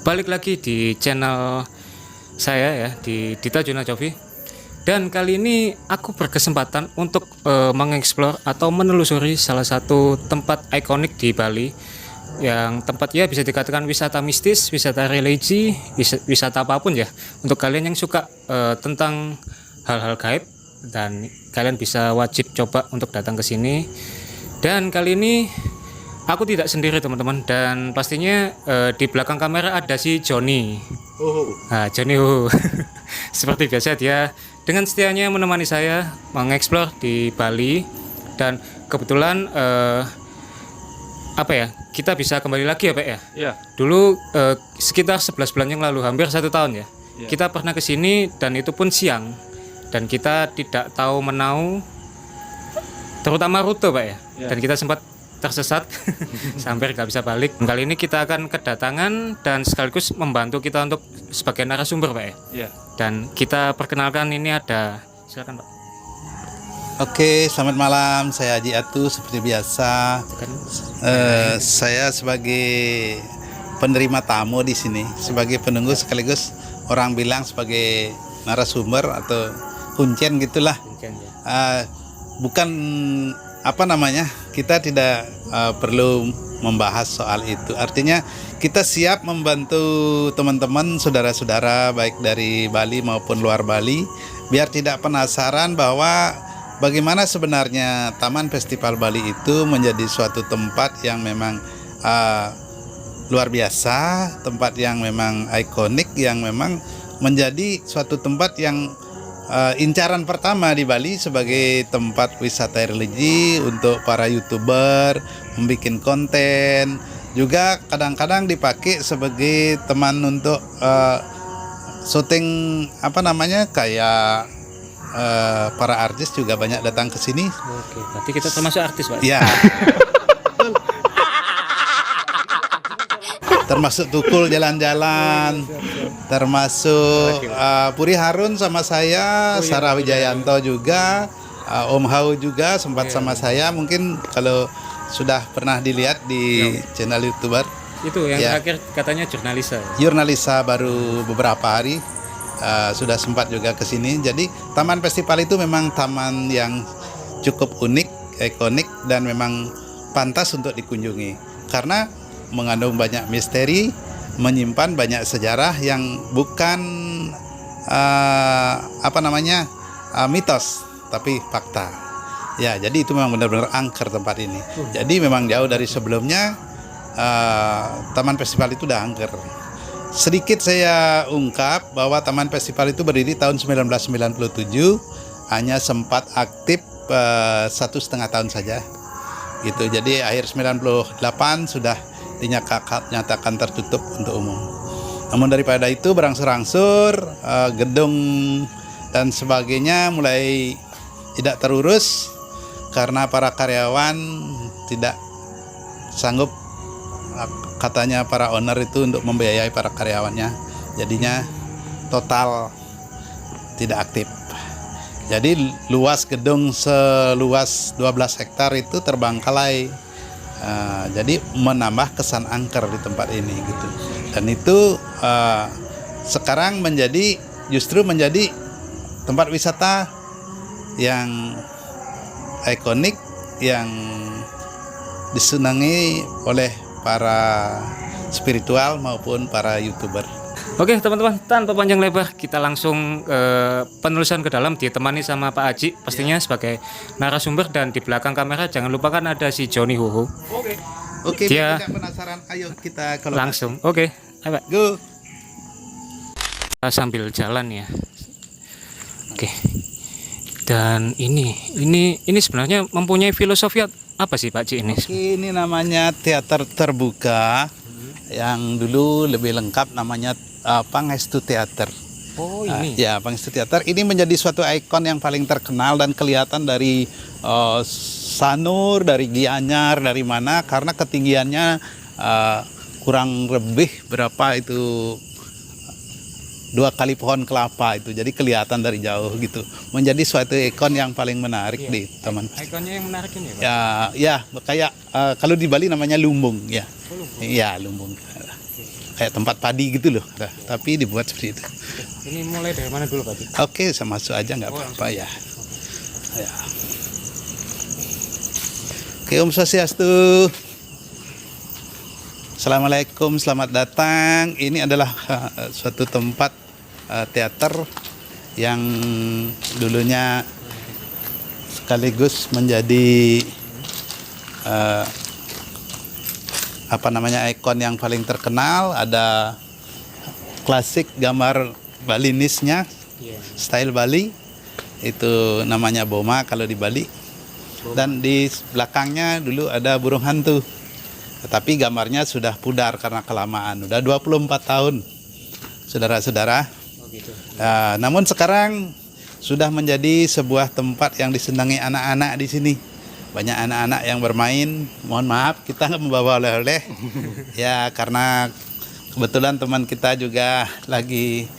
Balik lagi di channel saya ya, di Dita Juna Coffee. Dan kali ini aku berkesempatan untuk mengeksplor atau menelusuri salah satu tempat ikonik di Bali, yang tempatnya bisa dikatakan wisata mistis, wisata religi, wisata apapun ya. Untuk kalian yang suka tentang hal-hal gaib, dan kalian bisa wajib coba untuk datang ke sini. Dan kali ini aku tidak sendiri teman-teman, dan pastinya di belakang kamera ada si Joni. Nah, Joni seperti biasa dia dengan setianya menemani saya mengeksplor di Bali. Dan kebetulan kita bisa kembali lagi ya Pak ya. Ya. Dulu sekitar 11 bulan yang lalu, hampir 1 tahun ya. Kita pernah ke sini dan itu pun siang. Dan kita tidak tahu menau, terutama rute Pak ya. Dan kita sempat tersesat sampai nggak bisa balik. Kali ini kita akan kedatangan dan sekaligus membantu kita untuk sebagai narasumber Pak ya. Dan kita perkenalkan, ini ada, silakan Pak. Oke, selamat malam. Saya Haji Atu seperti biasa. Saya sebagai penerima tamu di sini, sebagai penunggu sekaligus orang bilang sebagai narasumber atau kuncen gitulah. Bukan kita tidak perlu membahas soal itu. Artinya kita siap membantu teman-teman, saudara-saudara baik dari Bali maupun luar Bali, biar tidak penasaran bahwa bagaimana sebenarnya Taman Festival Bali itu menjadi suatu tempat yang memang luar biasa, tempat yang memang ikonik, yang memang menjadi suatu tempat yang incaran pertama di Bali sebagai tempat wisata religi untuk para YouTuber, membuat konten, juga kadang-kadang dipakai sebagai teman untuk syuting kayak para artis juga banyak datang ke sini. Oke, berarti kita termasuk artis Pak. Ya. Termasuk Tukul jalan-jalan, termasuk Puri Harun sama saya, Sarah Wijayanto juga, Om Hau juga sempat sama saya. Mungkin kalau sudah pernah dilihat di channel YouTuber. Itu yang terakhir katanya Jurnalisa baru beberapa hari sudah sempat juga ke sini. Jadi Taman Festival itu memang taman yang cukup unik, ikonik, dan memang pantas untuk dikunjungi karena mengandung banyak misteri, menyimpan banyak sejarah yang bukan mitos, tapi fakta. Ya, jadi itu memang benar-benar angker tempat ini. Jadi memang jauh dari sebelumnya Taman Festival itu udah angker. Sedikit saya ungkap bahwa Taman Festival itu berdiri tahun 1997, hanya sempat aktif 1,5 tahun saja. Gitu. Jadi akhir 98 sudah dinyatakan tertutup untuk umum. Namun daripada itu berangsur-angsur gedung dan sebagainya mulai tidak terurus karena para karyawan tidak sanggup, katanya para owner itu, untuk membiayai para karyawannya. Jadinya total tidak aktif. Jadi luas gedung seluas 12 hektar itu terbengkalai. Jadi menambah kesan angker di tempat ini gitu. Dan itu sekarang justru menjadi tempat wisata yang ikonik, yang disenangi oleh para spiritual maupun para YouTuber. Oke teman-teman, tanpa panjang lebar kita langsung penelusuran ke dalam, ditemani sama Pak Haji pastinya sebagai narasumber. Dan di belakang kamera jangan lupa kan ada si Joni Huhu. Oke, dia tidak penasaran, ayo kita ke lokasi. langsung. Oke, ayo Pak. Go. Kita sambil jalan ya. Oke. Dan ini sebenarnya mempunyai filosofi apa sih Pak Haji ini? Oke, ini namanya teater terbuka, yang dulu lebih lengkap namanya Pangestu Teater. Oh ini. Ya, Pangestu Teater ini menjadi suatu ikon yang paling terkenal dan kelihatan dari Sanur, dari Gianyar, dari mana, karena ketinggiannya kurang lebih berapa itu, 2 kali pohon kelapa itu, jadi kelihatan dari jauh gitu. Menjadi suatu ikon yang paling menarik di Taman. Ikonnya yang menarik ini Pak? Ya, kayak kalau di Bali namanya lumbung ya. Iya, lumbung. kayak tempat padi gitu loh. Nah, tapi dibuat seperti itu. Ini mulai dari mana dulu Pak Haji? Oke, saya masuk aja nggak apa-apa ya. Ya. Oke, Om Swastiastu. Assalamualaikum, selamat datang. Ini adalah suatu tempat teater yang dulunya sekaligus menjadi ikon yang paling terkenal. Ada klasik gambar Balinisnya, style Bali, itu namanya Boma kalau di Bali. Dan di belakangnya dulu ada burung hantu, tetapi gambarnya sudah pudar karena kelamaan. Udah 24 tahun, saudara-saudara. Namun sekarang sudah menjadi sebuah tempat yang disenangi anak-anak di sini. Banyak anak-anak yang bermain. Mohon maaf kita nggak membawa oleh-oleh. Ya karena kebetulan teman kita juga lagi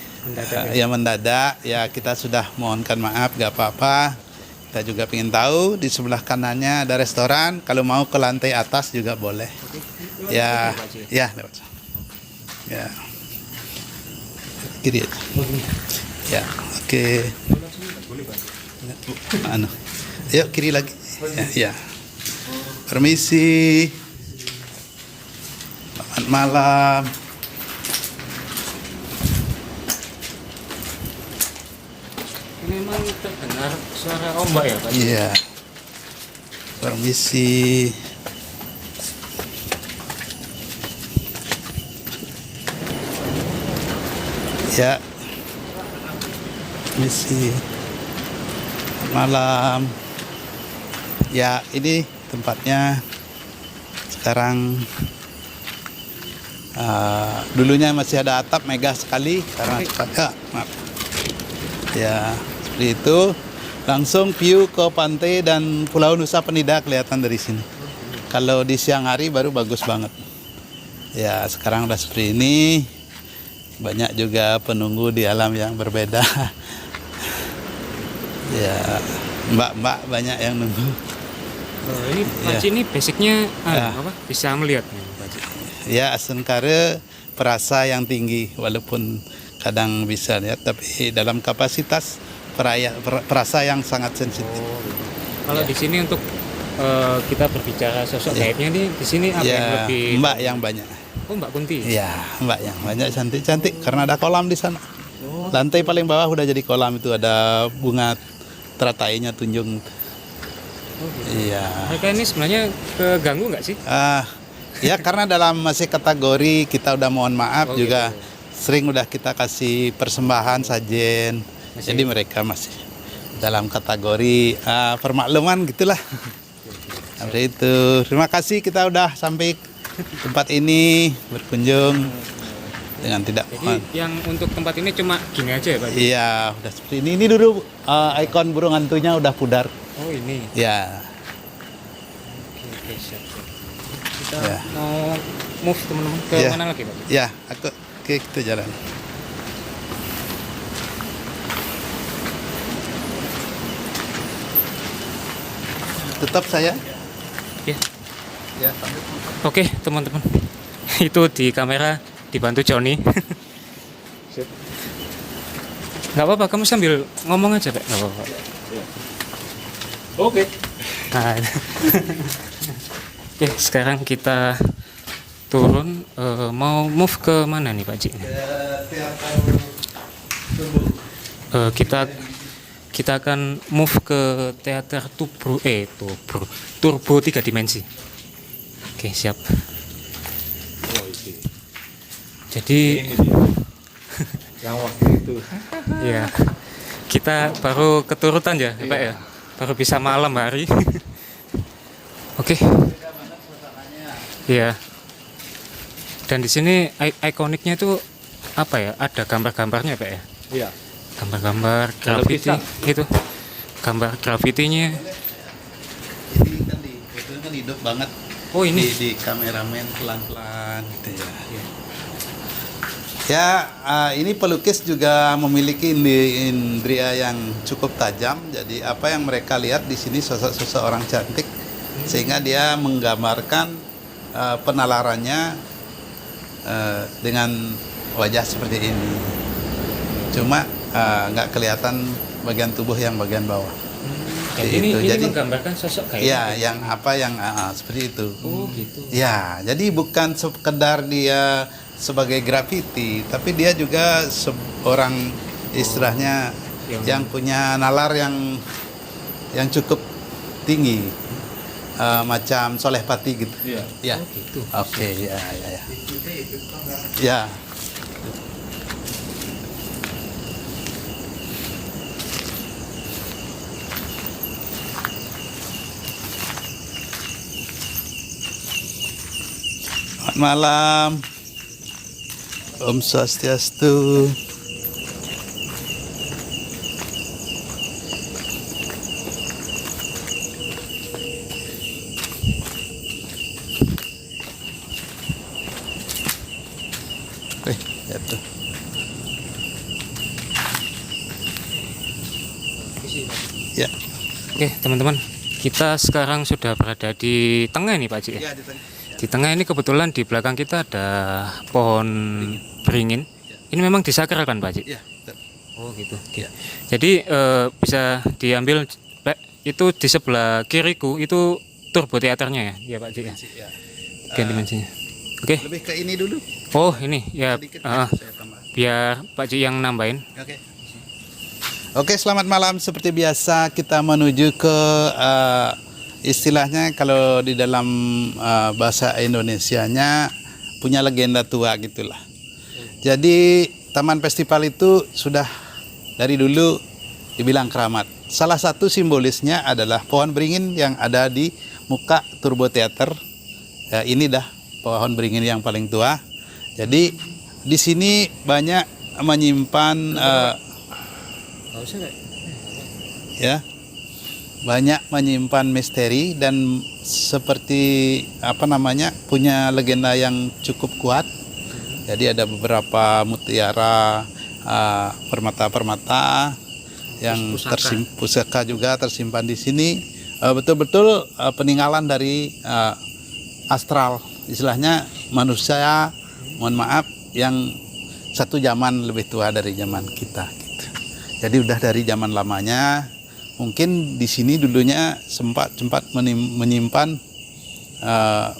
mendadak. Ya kita sudah mohonkan maaf, gak apa-apa. Kita juga ingin tahu di sebelah kanannya ada restoran. Kalau mau ke lantai atas juga boleh. Ya, ya, ya. Kiri aja. Ya, oke. Yuk kiri lagi. Ya, ya. Permisi. Selamat malam. Ini memang terdengar suara ombak ya Pak? Iya. Permisi. Ya. Permisi. Malam. Ya, ini tempatnya sekarang dulunya masih ada atap megah sekali karena maaf. Ya, seperti itu. Langsung view ke pantai dan Pulau Nusa Penida kelihatan dari sini. Kalau di siang hari baru bagus banget. Ya, sekarang udah seperti ini. Banyak juga penunggu di alam yang berbeda. Ya, mbak-mbak banyak yang nunggu. Ini Pak Haji ini basicnya apa? Bisa melihat nih Pak Haji. Ya, Asenkare perasa yang tinggi walaupun kadang bisa lihat, tapi dalam kapasitas perasa yang sangat sensitif. Kalau di sini untuk kita berbicara sosok gaibnya nih, di sini apa yang lebih Mbak yang banyak. Oh, Mbak Kunti. Iya, Mbak yang banyak cantik-cantik karena ada kolam di sana. Lantai paling bawah udah jadi kolam, itu ada bunga teratainya tunjung. Iya. Mereka ini sebenarnya keganggu nggak sih? Ya karena dalam masih kategori kita udah mohon maaf juga. Sering udah kita kasih persembahan sajen, jadi mereka masih dalam kategori permakluman gitulah. Seperti itu. Terima kasih kita udah sampai tempat ini berkunjung dengan tidak. Jadi yang untuk tempat ini cuma gini aja ya Pak? Iya, udah seperti ini. Ini dulu ikon burung hantunya udah pudar. Oh ini. Ya. Oke, siap. Kita mau move teman-teman ke mana lagi Pak? Ya, Oke, kita jalan. Tetap saya. Ya. Ya. Oke, teman-teman. Itu di kamera dibantu Joni. Nggak apa-apa, kamu sambil ngomong aja, Pak. Nggak apa-apa. Oke. Nah, oke, sekarang kita turun, mau move ke mana nih Pak Ji? Kita akan move ke teater Turbo 3 dimensi. Oke, siap. Jadi yang waktu itu ya kita baru keturutan ya Pak ya, baru bisa malam hari. Oke. Iya. Dan di sini ikoniknya itu apa ya? Ada gambar-gambarnya Pak ya? iya Gambar-gambar graffiti itu. Gambar graffitinya. Ini kan itu kan hidup banget. Oh ini di kameramen pelan-pelan gitu ya. Ya, ini pelukis juga memiliki indria yang cukup tajam. Jadi apa yang mereka lihat di sini sosok-sosok orang cantik, sehingga dia menggambarkan penalarannya dengan wajah seperti ini. Cuma nggak kelihatan bagian tubuh yang bagian bawah. Ini Jadi menggambarkan sosok kayak ya yang seperti itu. Oh gitu. Ya, jadi bukan sekedar dia sebagai graffiti, tapi dia juga seorang istilahnya yang punya nalar yang cukup tinggi, macam Soleh Pati gitu. Iya. Ya. Oh gitu. Oke, ya. Ya. Selamat malam. Om Swastiastu. Jatuh. Ya. Oke teman-teman, kita sekarang sudah berada di tengah nih Pak Cik. Ya, Di tengah ini kebetulan di belakang kita ada pohon beringin. Ini memang disakralkan Pak Cik. Ya. Oh gitu. Ya. Jadi bisa diambil Pak, itu di sebelah kiriku itu turbo teaternya ya, Pak Cik ya. Ya. Ganti dimensinya. Oke. Lebih ke ini dulu. Oh ini ya. Sedikit ah, saya tambah. biar Pak Cik yang nambahin. Oke. Oke, selamat malam. Seperti biasa kita menuju ke istilahnya kalau di dalam bahasa Indonesianya punya legenda tua gitulah. Jadi Taman Festival itu sudah dari dulu dibilang keramat. Salah satu simbolisnya adalah pohon beringin yang ada di muka Turbo Theater. Ya, ini dah pohon beringin yang paling tua. Jadi di sini banyak menyimpan ya, banyak menyimpan misteri dan seperti punya legenda yang cukup kuat. Jadi ada beberapa mutiara, permata-permata yang pusaka juga tersimpan di sini. Betul-betul peninggalan dari astral, istilahnya manusia, mohon maaf, yang satu zaman lebih tua dari zaman kita gitu. Jadi udah dari zaman lamanya. Mungkin di sini dulunya sempat menyimpan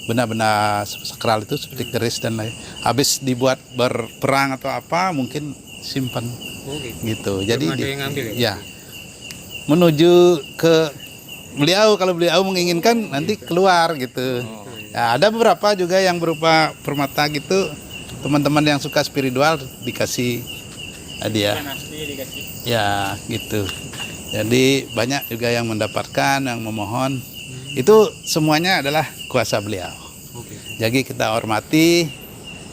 benda-benda sakral itu seperti keris dan lain. Habis dibuat berperang atau apa mungkin simpan. Oh gitu. Gitu. Jadi ada yang ngambil ya. Menuju ke beliau, kalau beliau menginginkan nanti keluar gitu. Ya, ada beberapa juga yang berupa permata gitu. Teman-teman yang suka spiritual dikasih hadiah. Ya, gitu. Jadi banyak juga yang mendapatkan, yang memohon. Itu semuanya adalah kuasa beliau. Jadi kita hormati.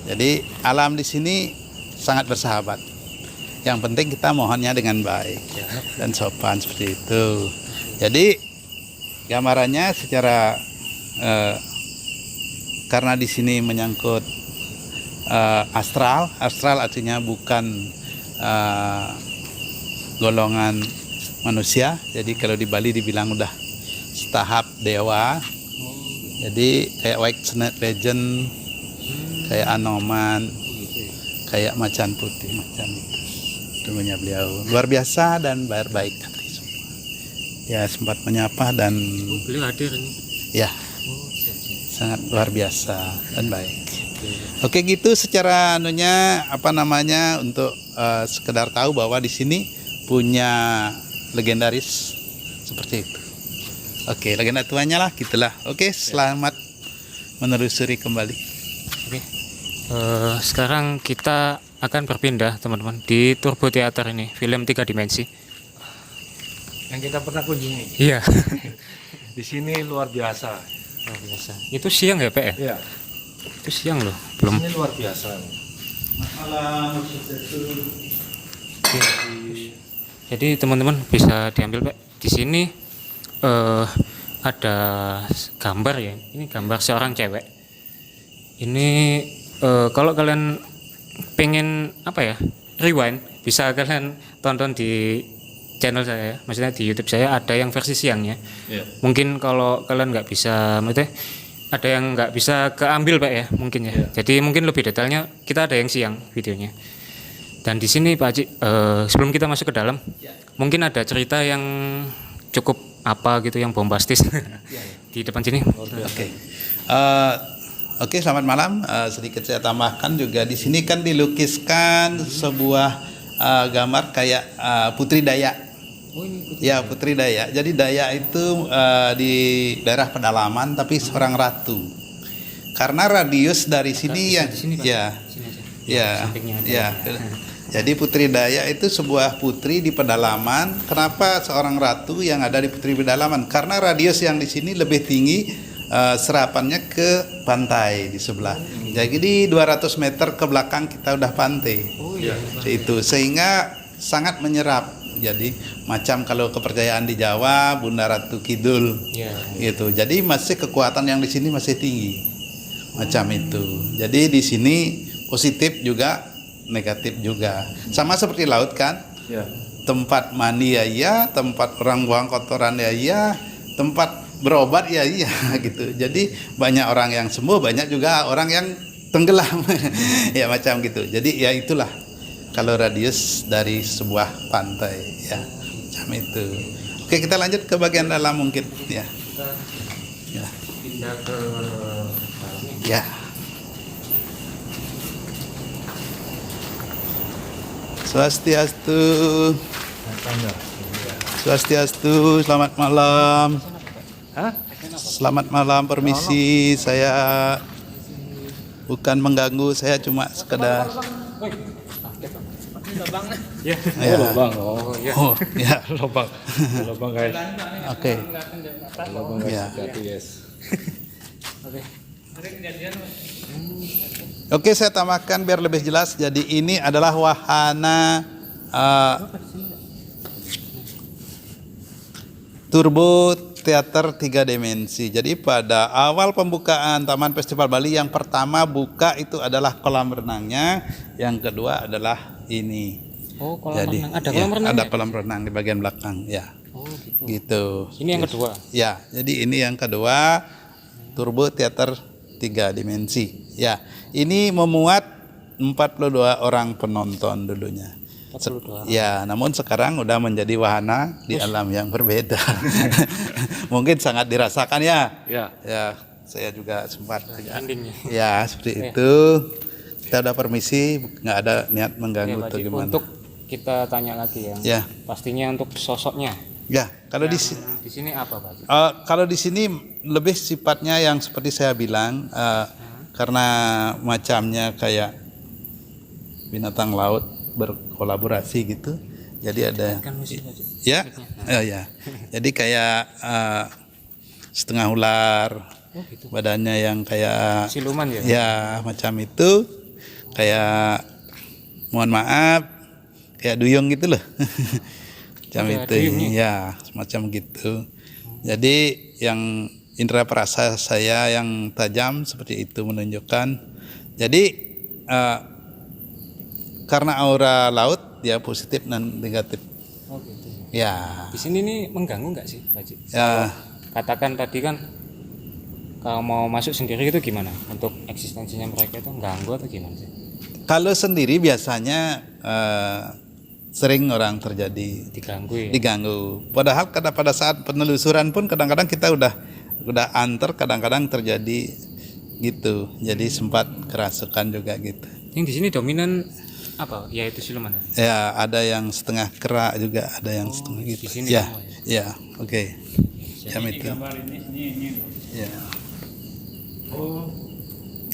Jadi alam di sini sangat bersahabat. Yang penting kita mohonnya dengan baik dan sopan seperti itu. Jadi gambarannya secara karena di sini menyangkut astral artinya bukan golongan manusia. Jadi kalau di Bali dibilang udah setahap dewa. Jadi kayak White Snake Legend, kayak Anoman, kayak macan putih macam itu. Temannya beliau luar biasa dan baik hati semua. Ya sempat menyapa dan beliau hadir ini. Ya sangat luar biasa dan baik. Oke gitu secara untuk sekedar tahu bahwa di sini punya legendaris seperti itu. Oke, legenda tuanya lah gitulah. Oke, selamat menelusuri kembali. Oke. Sekarang kita akan berpindah teman-teman di Turbo Theater ini, film 3 dimensi. Yang kita pernah kunjungi. Iya. Di sini luar biasa. Luar biasa. Itu siang ya, Pak ya? Iya. Itu siang loh, belum. Ini luar biasa. Jadi teman-teman bisa diambil Pak. Di sini ada gambar ya. Ini gambar seorang cewek. Ini kalau kalian pengen rewind, bisa kalian tonton di channel saya, maksudnya di YouTube saya ada yang versi siangnya. Iya. Mungkin kalau kalian nggak bisa, maksudnya ada yang nggak bisa keambil Pak ya mungkin ya. Jadi mungkin lebih detailnya kita ada yang siang videonya. Dan di sini Pak Haji, sebelum kita masuk ke dalam, mungkin ada cerita yang cukup apa gitu yang bombastis di depan sini. Oke. Oke, selamat malam. Sedikit saya tambahkan juga di sini kan dilukiskan sebuah gambar kayak Putri Dayak. Ya, Putri Dayak. Jadi Dayak itu di daerah pedalaman tapi seorang ratu. Karena radius dari sini yang ya. Ya. Ya. Jadi Putri Dayak itu sebuah putri di pedalaman. Kenapa seorang ratu yang ada di putri pedalaman? Karena radius yang di sini lebih tinggi, serapannya ke pantai di sebelah. Jadi 200 meter ke belakang kita udah pantai. Itu sehingga sangat menyerap. Jadi macam kalau kepercayaan di Jawa Bunda Ratu Kidul, gitu. Jadi masih kekuatan yang di sini masih tinggi, macam itu. Jadi di sini positif juga, negatif juga. Sama seperti laut kan, tempat mandi ya, tempat orang buang kotoran ya, tempat berobat ya, gitu. Jadi banyak orang yang sembuh, banyak juga orang yang tenggelam, ya macam gitu. Jadi ya itulah. Kalau radius dari sebuah pantai ya macam itu. Oke, kita lanjut ke bagian dalam mungkin ya. Ya. Pindah ke Ya. Swastiastu. Swastiastu, selamat malam. Selamat malam, permisi. Saya bukan mengganggu, saya cuma sekedar ya. Lubang. Oh, ya. Lubang guys. Oke. Lubang Ya. Yes. Oke, saya tambahkan biar lebih jelas. Jadi ini adalah wahana Turbo Teater 3 dimensi. Jadi pada awal pembukaan Taman Festival Bali yang pertama buka itu adalah kolam renangnya, yang kedua adalah ini. Oh, kolam Jadi renang. Ada kolam renang. ada kolam renang di bagian belakang ya. Oh, gitu. Gitu. Ini yang kedua. Ya, jadi ini yang kedua, Turbo Teater 3 dimensi. Ya, ini memuat 42 orang penonton dulunya. 42. Ya, namun sekarang udah menjadi wahana di alam yang berbeda. Mungkin sangat dirasakan ya. Ya. Ya, saya juga sempat juga. Endingnya. Ya, seperti itu. Kita udah permisi, nggak ada niat mengganggu Pak atau Haji, gimana. untuk kita tanya lagi ya. Ya, Pastinya untuk sosoknya. ya. Kalau di Di sini apa Pak Haji? kalau di sini lebih sifatnya yang seperti saya bilang, karena macamnya kayak binatang laut berkolaborasi gitu. Jadi ada Kan musik Pak Haji. ya, ya. Jadi kayak setengah ular, Oh, gitu. badannya yang kayak Siluman ya? ya macam itu, kayak mohon maaf kayak duyung gitu loh. Macam Kayak itu duyungnya? ya, semacam gitu. Jadi yang indera perasa saya yang tajam seperti itu menunjukkan. Jadi karena aura laut dia positif dan negatif. Oh, gitu. Ya. Di sini nih mengganggu nggak sih Pak Haji? Ya, Katakan tadi kan kalau mau masuk sendiri itu gimana? Untuk eksistensinya mereka itu ganggu atau gimana sih? kalau sendiri biasanya sering orang terjadi Diganggu ya? diganggu. Padahal pada saat penelusuran pun kadang-kadang kita udah antar, kadang-kadang terjadi gitu. Jadi sempat kerasukan juga gitu. Yang di sini dominan apa? Ya itu siluman ya? Ya, ada yang setengah kera juga, ada yang setengah gitu. di sini Ya, semua ya, oke. Jam itu. Ya. Oh.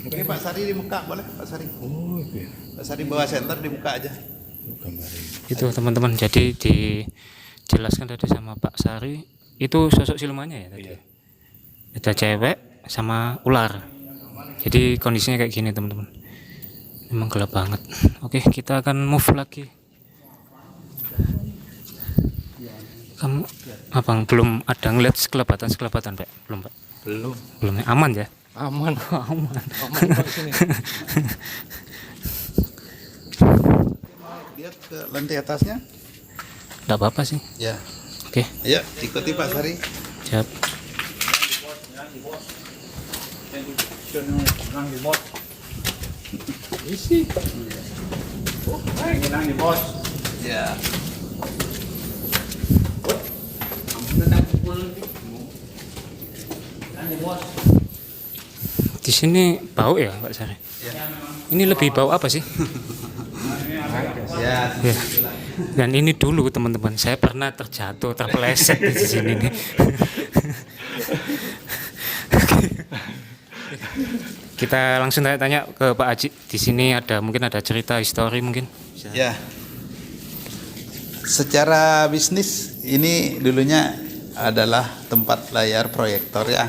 Oke, Pak Sari dibuka boleh, Pak Sari. Oh, itu ya. Pak Sari bawa senter dibuka aja. Gambar ini. Itu teman-teman, jadi dijelaskan tadi sama Pak Sari itu sosok silumannya ya tadi. Ada cewek sama ular. Jadi kondisinya kayak gini teman-teman. Memang gelap banget. Oke, kita akan move lagi. Kamu abang belum ada ngeliat sekelebatan Pak? Belum Pak? Belum ya? Aman ya? Aman. Aman. Pak sini. Lihat ke lantai atasnya. Enggak apa-apa sih. Ya. Oke, Ayo, ikuti Pak Sari. siap. Nang di bos. Isi. Nang di bos. Ya. Di sini bau ya Pak Sari? Ini lebih bau apa sih? Ya. Ya. Dan ini dulu teman-teman, saya pernah terjatuh, terpeleset di sini nih. Kita langsung tanya ke Pak Haji. Di sini mungkin ada cerita histori mungkin. Ya. Secara bisnis ini dulunya adalah tempat layar proyektor ya.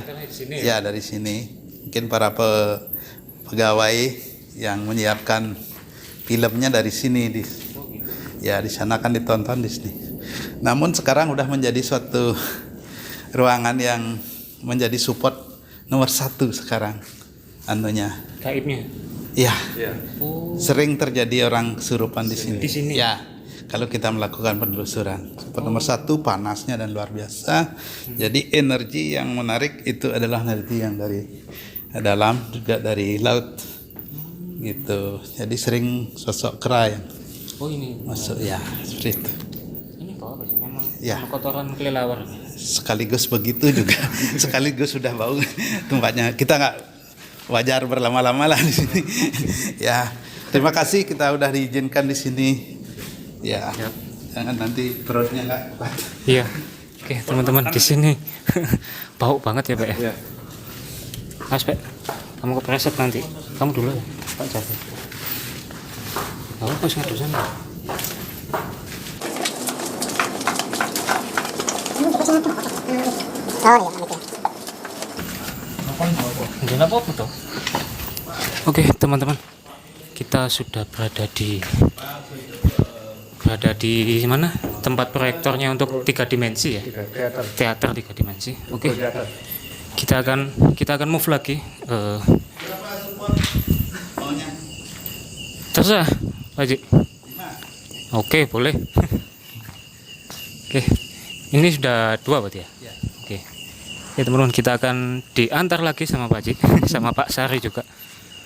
Ya, dari sini. Mungkin para pegawai yang menyiapkan filmnya dari sini ya di sana kan ditonton di sini. Namun sekarang udah menjadi suatu ruangan yang menjadi support nomor 1 sekarang anunya. Gaibnya. Ya. Oh. Sering terjadi orang kesurupan di sini. Di sini. Ya. Kalau kita melakukan penelusuran, support nomor 1 panasnya dan luar biasa. Jadi energi yang menarik itu adalah energi yang dari dalam juga dari laut gitu. Jadi sering sosok kera yang Oh ini. masuk ya seperti itu. Ini bau apa sih? Memang Ya. kotoran kelelawar. Sekaligus begitu juga. Sekaligus sudah bau tempatnya. Kita nggak wajar berlama-lama lah di sini. Ya, terima kasih kita udah diizinkan di sini. Ya, jangan nanti perutnya nggak kuat. Iya. Oke teman-teman di sini bau banget ya Pak ya. Mas Pak, kamu kepreset nanti. Kamu dulu ya, Pak Jati. Kamu pas ngaduk sana. Enggak apa-apa toh. Oke teman-teman, kita sudah berada di mana? Tempat proyektornya untuk 3 dimensi ya. Teater 3 dimensi. Oke. Kita akan move lagi. Terserah, Pak Haji. Oke, boleh. Oke. Ini sudah 2 berarti ya? Oke. Oke teman-teman, kita akan diantar lagi sama Pak Haji, sama Pak Sari juga.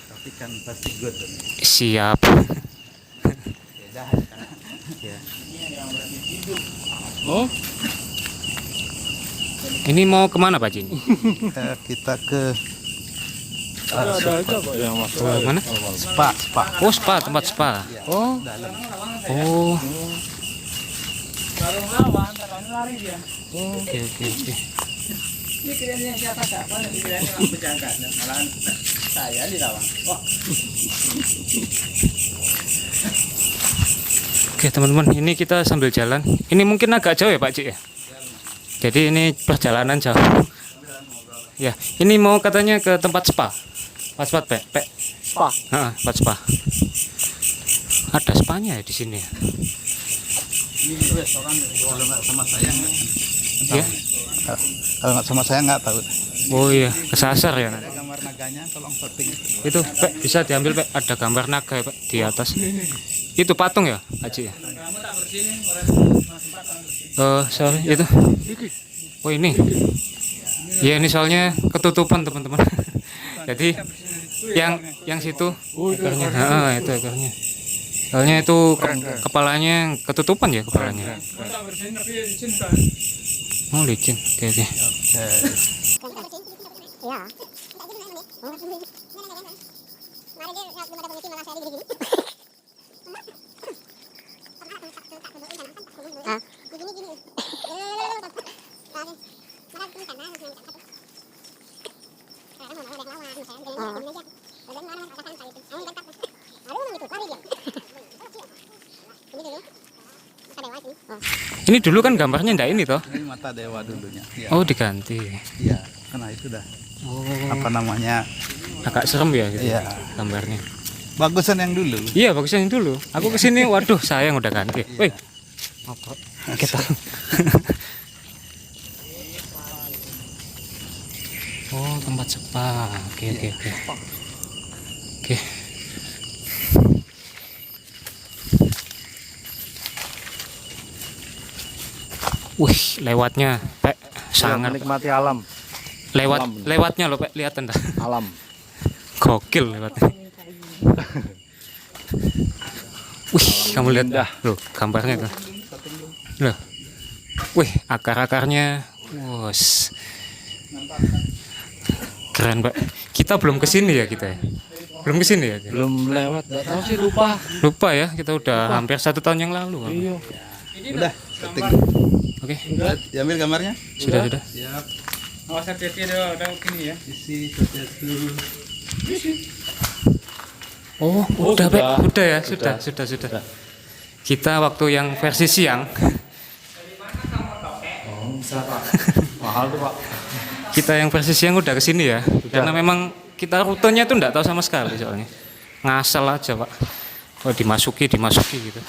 Tapi kan pasti good. Siap. Oh, Ini mau kemana Pak Haji? Kita ke ada aja kok yang masuk. Mana? spa. Oh spa, tempat spa. Oh, Oh. Oke oke oke. Oke teman-teman, ini kita sambil jalan. Ini mungkin agak jauh ya Pak Cik ya. Jadi ini perjalanan jauh. Ya, ini mau katanya ke tempat spa. Tempat spa, Pak. spa. Tempat spa. Ada spanya ya di sini ya. Ini restoran kalau nggak sama saya. Ya. Kalau nggak sama saya nggak tahu. Oh iya, kesasar ya. Ada gambar naganya, tolong shooting. Itu Pak bisa diambil Pak, ada gambar naga ya Pak di atas. Itu patung ya Haji ya. Sorry itu. Oh ini. Ya ini soalnya ketutupan teman-teman. Jadi yang situ ekornya. Itu ekornya. Soalnya itu kepalanya ketutupan ya kepalanya. Oh licin. Oke oke. Ini dulu kan gambarnya ndak ini toh? Ini mata dewa dulunya. Ya. Oh diganti. Iya, karena itu dah. Oh Apa namanya? agak serem ya gitu Iya. gambarnya. Bagusan yang dulu. Iya bagusnya yang dulu. Aku kesini, waduh sayang udah ganti. Wih, apa? Kita. Oh tempat spa. Oke oke oke. Oke. Wih lewatnya Pak sangat. menikmati alam. lewatnya loh Pak, kelihatan dah. Alam. Gokil lewatnya. Wih, kamu lihat indah. loh gambarnya tuh. Loh. Wih, akar-akarnya. Wos. Keren, Pak. Kita belum kesini ya kita ya. Belum kesini ya. Belum lewat, enggak tahu sih, lupa. Lupa ya, kita udah hampir 1 tahun yang lalu. Iya. Udah, ketik. Oke, Udah, diambil gambarnya. sudah. Siap. Awas hati-hati ada gini ya. Isi satu. Oh, Oh, udah, sudah. Pak. Udah ya, sudah. Kita waktu yang versi siang, Mahal tuh, Pak. kita yang versi siang udah kesini ya. Karena memang kita rutenya tuh enggak tahu sama sekali soalnya. Ngasal aja, Pak. Oh, dimasuki gitu.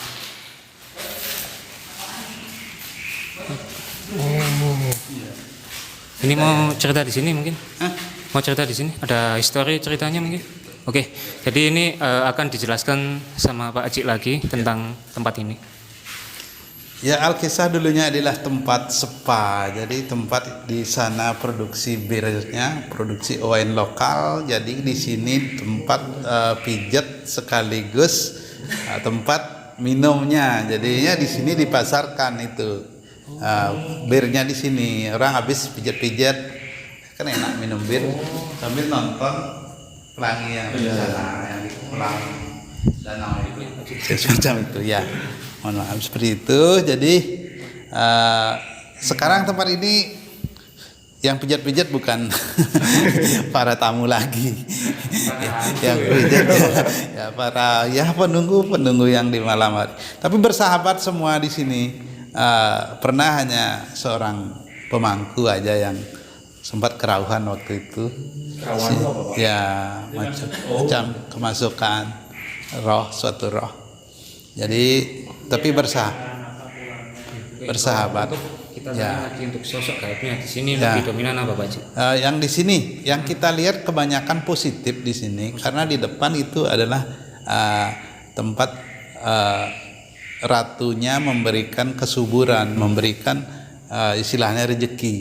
Oh. Ini mau cerita di sini mungkin? Hah? Mau cerita di sini? Ada histori ceritanya mungkin? Oke. Jadi ini akan dijelaskan sama Pak Aji lagi tentang tempat ini. Ya, Alkisah dulunya adalah tempat spa. Jadi tempat di sana produksi birnya, produksi wine lokal. Jadi di sini tempat pijat sekaligus tempat minumnya. Jadinya di sini dipasarkan itu. Birnya di sini. Orang habis pijat-pijat kan enak minum bir sambil nonton pelangi yang di sana, yang di kolam danau itu. Semacam itu ya. Mohon maaf seperti itu. Jadi sekarang tempat ini yang pijat-pijat bukan para tamu lagi. Yang pijat ya para penunggu yang di malam hari. Tapi bersahabat semua di sini. Pernah hanya seorang pemangku aja yang sempat kerauhan waktu itu. Ya, macam kemasukan suatu roh. Jadi tapi bersahabat. Kita Ya. lagi untuk sosok gaibnya di sini Ya. lebih dominan apa Pak Aji? Yang di sini, yang kita lihat kebanyakan positif di sini, karena di depan itu adalah tempat ratunya memberikan kesuburan, memberikan istilahnya rezeki.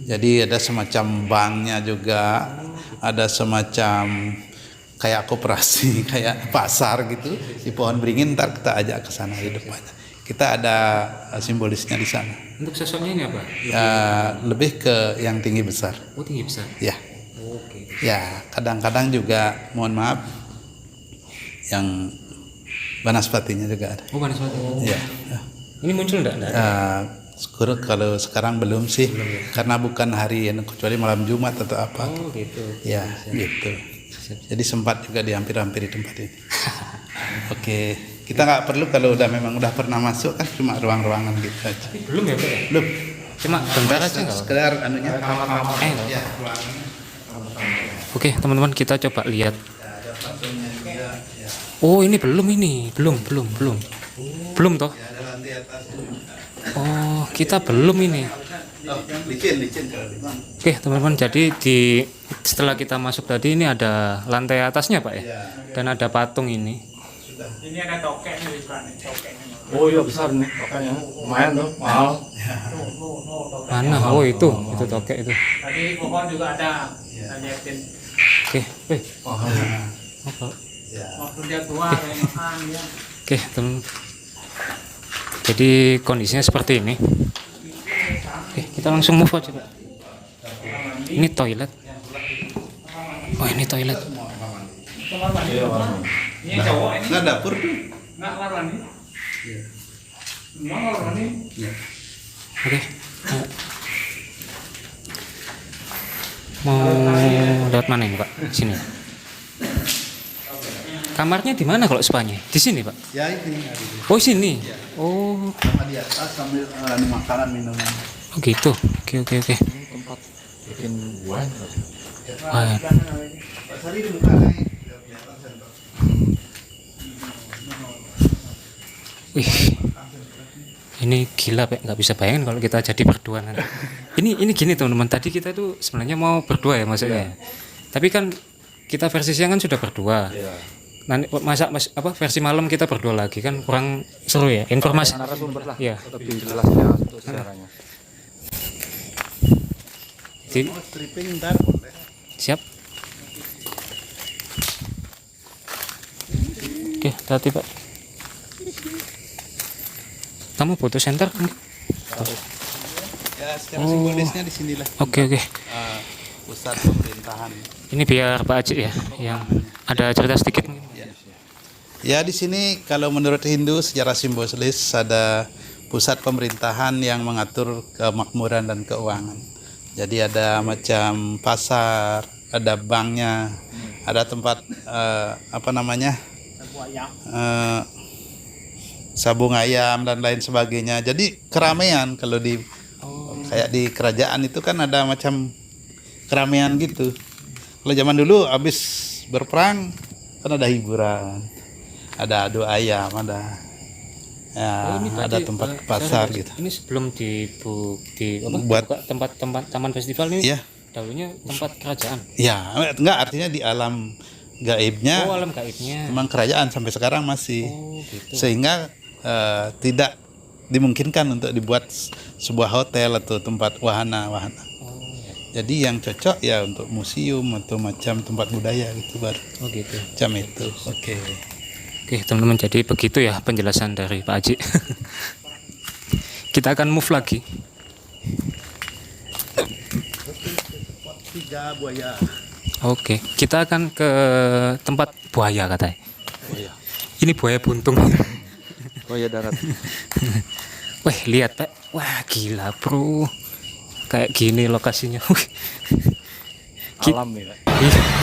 Jadi ada semacam banknya juga, ada semacam kayak koperasi, kayak pasar gitu di Pohon Beringin. Ntar kita ajak ke sana di depannya. Kita ada simbolisnya di sana. Untuk sosoknya ini apa? Lebih ke yang tinggi besar. Oh, tinggi besar. Ya, Oke. ya. Kadang-kadang juga, mohon maaf, yang banaspatinya juga ada. Oh, panas banget. Ya. Ini muncul enggak? Syukur kalau sekarang belum sih, karena bukan hari kecuali malam Jumat atau apa. Oh, gitu. Ya, gitu. Jadi sempat juga dihampir-hampiri tempat ini. Oke, kita nggak perlu kalau memang udah pernah masuk kan cuma ruang-ruangan gitu aja. Belum ya, Pak? ya? Belum. Cuma bentar aja enggak? Sekedar anunya. Ya. Oke, teman-teman, kita coba lihat. Oh, ini belum ini. Belum toh? Oh, kita belum ini. Licin. Oke, teman-teman, jadi setelah kita masuk tadi ini ada lantai atasnya, Pak ya? Dan ada patung ini. Ini ada tokeknya juga nih, tokeknya. Oh iya besar nih, makanya lumayan tuh, mahal. Mana? Oh, itu tokek itu. Tadi pohon juga ada. Kita liatin. Oke, Mahal. apa? Waktu dia tua kayak makan dia. Oke, teman. Jadi kondisinya seperti ini. Oke, kita langsung move aja, Pak. Ini toilet. Oh, ini toilet. Iya, mahal. Ini cowok ini Nggak dapur tuh. nggak warna nih. Semua warna nih. Oke. Mau lewat mana ini, Pak? Sini. Kamarnya di mana kalau spanya? Di sini, Pak. Ya ini. Oh, sini. Oh, Sama di atas sambil makanan minuman. oh gitu. Oke. Tempat bikin wine. Wah, wih, ini gila, Pak. Nggak bisa bayangin kalau kita jadi berdua nanti. Ini gini, teman-teman. Tadi kita tuh sebenarnya mau berdua ya maksudnya. Tapi kan kita versi siang kan sudah berdua. Iya. Nanti versi malam kita berdua lagi kan kurang seru ya. Informasi. Narasumber lah. Iya. Lebih jelasnya untuk sejarahnya. stripping ntar boleh. Siap. Oke, hati Pak. Kamu butuh senter? Ya, secara simbolisnya di sinilah. Oke. Pusat pemerintahan. Ini biar Pak Haji ya, yang ada cerita sedikit. Ya, di sini kalau menurut Hindu secara simbolis ada pusat pemerintahan yang mengatur kemakmuran dan keuangan. Jadi ada macam pasar, ada banknya, ada tempat sabung ayam dan lain sebagainya. Jadi keramaian kalau di kayak di kerajaan itu kan ada macam keramaian gitu. Kalau zaman dulu habis berperang kan ada hiburan, ada adu ayam, ada ada tempat pasar gitu. Ini sebelum Buat buka tempat taman festival ini. Iya. Dahulunya tempat kerajaan. Ya, enggak artinya di alam gaibnya. Oh, alam gaibnya. Memang kerajaan sampai sekarang masih. Gitu. Sehingga tidak dimungkinkan untuk dibuat sebuah hotel atau tempat wahana. Jadi yang cocok ya untuk museum atau macam tempat budaya gitu baru. Oh gitu. Macam itu. Oke. Oke teman-teman, jadi begitu ya penjelasan dari Pak Haji. Kita akan move lagi. 3 buaya. Oke, kita akan ke tempat buaya katanya. Ini buaya buntung. Buaya darat. Wah lihat Pak, wah gila bro, kayak gini lokasinya. Alam ya. Iya.